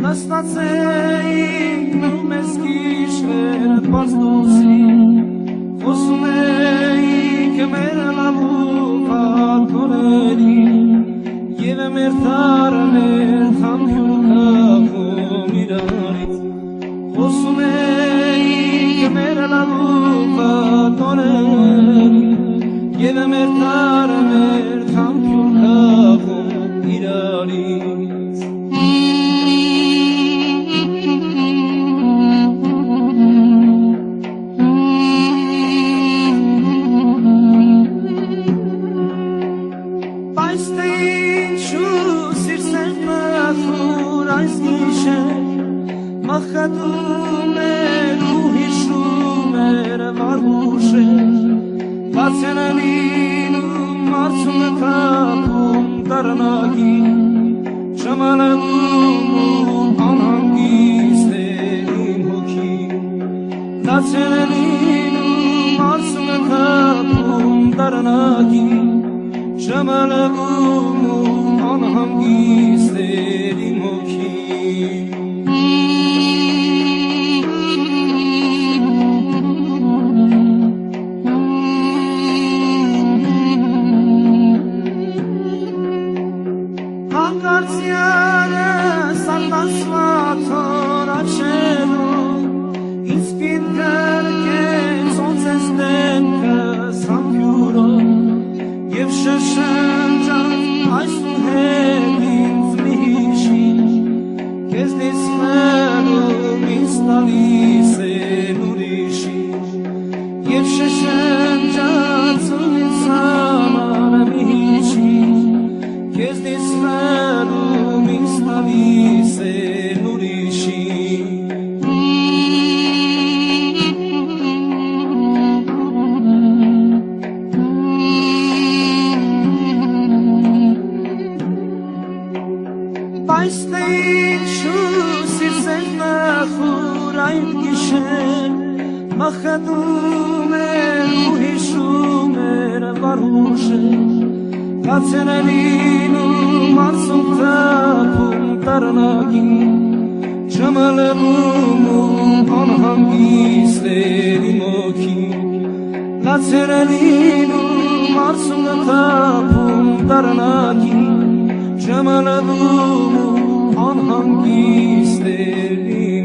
Նստացեինք նում ես գիշերը պարզ դուսի Խոսում էինք մեր լավու պատկոների Եվ մեր թարն էր խամբյուն կախում իրարից Խոսում էինք մեր լավու պատկոների Եվ մեր թարն էր խամբյուն կախում իրարից Մախատում էր ու հիշում էր վարուշեր Բացենալին ու մարցում կապում դարնակին Շամալագում ու անհանգիստ էր իմ հոգին Բացենալին ու մարցում կապում դարնակին Շամալագում ու անհանգիստ էր իմ հոգին Հանգարցյանը սալվասված հորաչերում Ինձ պիտ կրկեց ոնցես դեմքս համբյուրով Եվ շշնջան այս ու հետ ինձ մի հիշիչ Կեզ դիսմերում ինձ տալիս են ուրիշիչ Եվ շշնջան ինձ համար մի հիշիչ Կեզ դիսմերում ինձ տալիս են ուրիշիչ Բայց թե ինչու սիրսեն մախուր այն գիշեր Մախատում էր ու հիշում էր վարուշեր Բացենալին ու մարցում կապում դարնակին Շամալագում ու անհանգիստ էր իմ հոգին Բացենալին ու մարցում կապում դարնակին Շամալագում ու անհանգիստ էր իմ